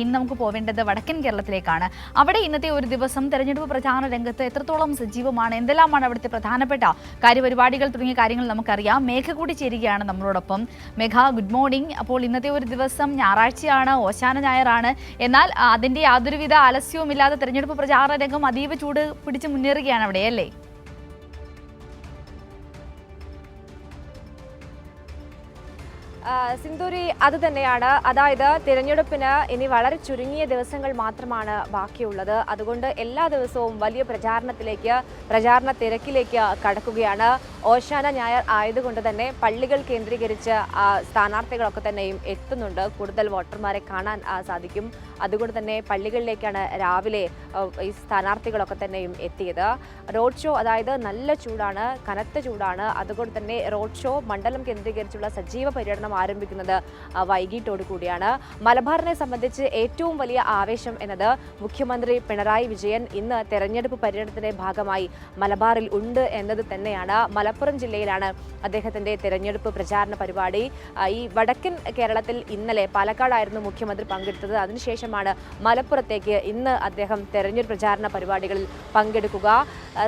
ഇന്ന് നമുക്ക് പോവേണ്ടത് വടക്കൻ കേരളത്തിലേക്കാണ്. അവിടെ ഇന്നത്തെ ഒരു ദിവസം തെരഞ്ഞെടുപ്പ് പ്രചാരണ രംഗത്ത് എത്രത്തോളം സജീവമാണ്, എന്തെല്ലാമാണ് അവിടുത്തെ പ്രധാനപ്പെട്ട കാര്യപരിപാടികൾ തുടങ്ങിയ കാര്യങ്ങൾ നമുക്കറിയാം. മേഘ കൂടി ചേരുകയാണ് നമ്മളോടൊപ്പം. മേഘ, ഗുഡ് മോർണിംഗ്. അപ്പോൾ ഇന്നത്തെ ഒരു ദിവസം ഞായറാഴ്ചയാണ്, ഓശാന ഞായറാണ്. എന്നാൽ അതിൻ്റെ യാതൊരുവിധ ആലസ്യവുമില്ലാതെ തെരഞ്ഞെടുപ്പ് പ്രചാരണ രംഗം അതീവ ചൂട് പിടിച്ച് മുന്നേറുകയാണ് അവിടെ, അല്ലേ? സിന്ദൂരി, അത് തന്നെയാണ്. അതായത് തിരഞ്ഞെടുപ്പിന് ഇനി വളരെ ചുരുങ്ങിയ ദിവസങ്ങൾ മാത്രമാണ് ബാക്കിയുള്ളത്. അതുകൊണ്ട് എല്ലാ ദിവസവും വലിയ പ്രചാരണ തിരക്കിലേക്ക് കടക്കുകയാണ്. ഓശാന ഞായർ ആയതുകൊണ്ട് തന്നെ പള്ളികൾ കേന്ദ്രീകരിച്ച് സ്ഥാനാർത്ഥികളൊക്കെ തന്നെയും എത്തുന്നുണ്ട്. കൂടുതൽ വോട്ടർമാരെ കാണാൻ സാധിക്കും. അതുകൊണ്ട് തന്നെ പള്ളികളിലേക്കാണ് രാവിലെ ഈ സ്ഥാനാർത്ഥികളൊക്കെ തന്നെയും എത്തിയത്. റോഡ് ഷോ, അതായത് നല്ല ചൂടാണ്, കനത്ത ചൂടാണ്. അതുകൊണ്ട് തന്നെ റോഡ് ഷോ മണ്ഡലം കേന്ദ്രീകരിച്ചുള്ള സജീവ പര്യടനം ആരംഭിക്കുന്നത് വൈകിട്ടോടു കൂടിയാണ്. മലബാറിനെ സംബന്ധിച്ച് ഏറ്റവും വലിയ ആവേശം എന്നത് മുഖ്യമന്ത്രി പിണറായി വിജയൻ ഇന്ന് തെരഞ്ഞെടുപ്പ് പര്യടനത്തിന്റെ ഭാഗമായി മലബാറിൽ ഉണ്ട് എന്നത് തന്നെയാണ്. മലപ്പുറം ജില്ലയിലാണ് അദ്ദേഹത്തിന്റെ തെരഞ്ഞെടുപ്പ് പ്രചാരണ പരിപാടി. ഈ വടക്കൻ കേരളത്തിൽ ഇന്നലെ പാലക്കാടായിരുന്നു മുഖ്യമന്ത്രി പങ്കെടുത്തത്. അതിനുശേഷമാണ് മലപ്പുറത്തേക്ക് ഇന്ന് അദ്ദേഹം തെരഞ്ഞെടുപ്പ് പ്രചാരണ പരിപാടികളിൽ പങ്കെടുക്കുക.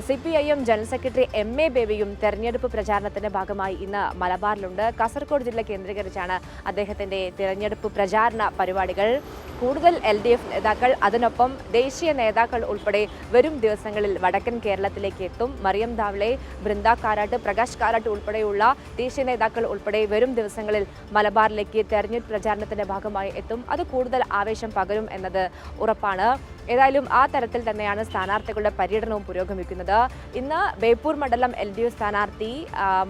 CPIM ജനറൽ സെക്രട്ടറി MA ബേബിയും തെരഞ്ഞെടുപ്പ് പ്രചാരണത്തിന്റെ ഭാഗമായി ഇന്ന് മലബാറിലുണ്ട്. കാസർഗോഡ് ജില്ല കേന്ദ്രീകരിച്ചാണ് അദ്ദേഹത്തിന്റെ തിരഞ്ഞെടുപ്പ് പ്രചാരണ പരിപാടികൾ. കൂടുതൽ LDF നേതാക്കൾ, അതിനൊപ്പം ദേശീയ നേതാക്കൾ ഉൾപ്പെടെ വരും ദിവസങ്ങളിൽ വടക്കൻ കേരളത്തിലേക്ക് എത്തും. മറിയം ധാവളെ, ബൃന്ദ കാരാട്ട്, പ്രകാശ് കാരാട്ട് ഉൾപ്പെടെയുള്ള ദേശീയ നേതാക്കൾ ഉൾപ്പെടെ വരും ദിവസങ്ങളിൽ മലബാറിലേക്ക് തെരഞ്ഞെടുപ്പ് പ്രചാരണത്തിന്റെ ഭാഗമായി എത്തും. അത് കൂടുതൽ ആവേശം പകരും എന്നത് ഉറപ്പാണ്. ഏതായാലും ആ തരത്തിൽ തന്നെയാണ് സ്ഥാനാർത്ഥികളുടെ പര്യടനവും പുരോഗമിക്കുന്നത്. ഇന്ന് ബേപ്പൂർ മണ്ഡലം LDF സ്ഥാനാർത്ഥി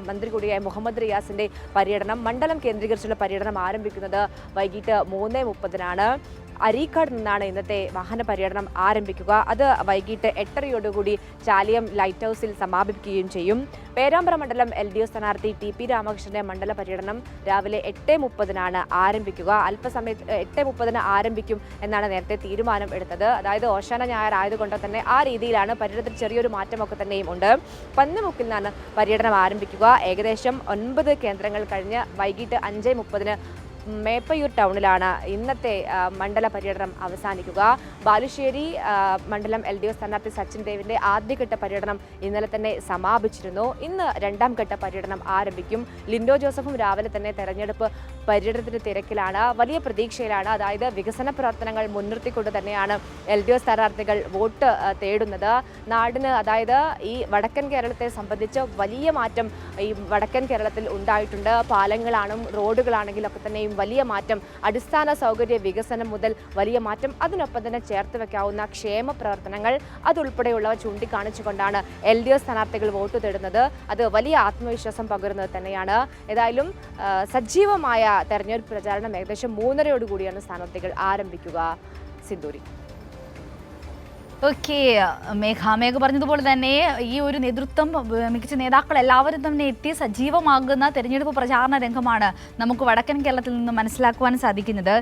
മന്ത്രി കൂടിയായ മുഹമ്മദ് റിയാസിന്റെ പര്യടനം, മണ്ഡലം കേന്ദ്രീകരിച്ചുള്ള പര്യടനം ആരംഭിക്കുന്നത് വൈകിട്ട് 3:30-നാണ്. അരീക്കാട് നിന്നാണ് ഇന്നത്തെ വാഹന പര്യടനം ആരംഭിക്കുക. അത് വൈകിട്ട് 8:30യോടുകൂടി ചാലിയം ലൈറ്റ് ഹൗസിൽ സമാപിക്കുകയും ചെയ്യും. പേരാമ്പ്ര മണ്ഡലം LDF സ്ഥാനാർത്ഥി TP രാമകൃഷ്ണന്റെ മണ്ഡല പര്യടനം രാവിലെ 8:30-നാണ് ആരംഭിക്കുക. അല്പസമയത്ത് 8:30-ന് ആരംഭിക്കും എന്നാണ് നേരത്തെ തീരുമാനം എടുത്തത്. അതായത് ഓശാന ഞായർ ആയതുകൊണ്ട് തന്നെ ആ രീതിയിലാണ് പര്യടനത്തിൽ ചെറിയൊരു മാറ്റമൊക്കെ തന്നെയും ഉണ്ട്. പന്നിമുക്കിൽ നിന്നാണ് പര്യടനം ആരംഭിക്കുക. ഏകദേശം 9 കേന്ദ്രങ്ങൾ കഴിഞ്ഞ് വൈകിട്ട് 5:30-ന് മേപ്പയൂർ ടൗണിലാണ് ഇന്നത്തെ മണ്ഡല പര്യടനം അവസാനിക്കുക. ബാലുശ്ശേരി മണ്ഡലം LDF സ്ഥാനാർത്ഥി സച്ചിൻ ദേവിന്റെ ആദ്യഘട്ട പര്യടനം ഇന്നലെ തന്നെ സമാപിച്ചിരുന്നു. ഇന്ന് രണ്ടാം ഘട്ട പര്യടനം ആരംഭിക്കും. ലിൻഡോ ജോസഫും രാവിലെ തന്നെ തെരഞ്ഞെടുപ്പ് പര്യടനത്തിന്റെ തിരക്കിലാണ്, വലിയ പ്രതീക്ഷയിലാണ്. അതായത് വികസന പ്രവർത്തനങ്ങൾ മുൻനിർത്തിക്കൊണ്ട് തന്നെയാണ് LDF സ്ഥാനാർത്ഥികൾ വോട്ട് തേടുന്നത്. നാടിന്, അതായത് ഈ വടക്കൻ കേരളത്തെ സംബന്ധിച്ച് വലിയ മാറ്റം ഈ വടക്കൻ കേരളത്തിൽ ഉണ്ടായിട്ടുണ്ട്. പാലങ്ങളാണെങ്കിലും റോഡുകളാണെങ്കിലും ഒക്കെ തന്നെയും വലിയ മാറ്റം, അടിസ്ഥാന സൗകര്യ വികസനം മുതൽ വലിയ മാറ്റം, അതിനൊപ്പം തന്നെ ചേർത്ത് വെക്കാവുന്ന ക്ഷേമ പ്രവർത്തനങ്ങൾ അതുൾപ്പെടെയുള്ളവ ചൂണ്ടിക്കാണിച്ചുകൊണ്ടാണ് LDF സ്ഥാനാർത്ഥികൾ വോട്ട് തേടുന്നത്. അത് വലിയ ആത്മവിശ്വാസം പകരുന്നത് തന്നെയാണ്. ഏതായാലും സജീവമായ തെരഞ്ഞെടുപ്പ് പ്രചാരണം ഏകദേശം 3:30യോടുകൂടിയാണ് സ്ഥാനാർത്ഥികൾ ആരംഭിക്കുക. സിന്ദൂരി. ഓക്കെ മേഘ പറഞ്ഞതുപോലെ തന്നെ ഈ ഒരു നേതൃത്വം, മികച്ച നേതാക്കൾ എല്ലാവരും തന്നെ എത്തി സജീവമാകുന്ന തെരഞ്ഞെടുപ്പ് പ്രചാരണ രംഗമാണ് നമുക്ക് വടക്കൻ കേരളത്തിൽ നിന്ന് മനസ്സിലാക്കുവാൻ സാധിക്കുന്നത്.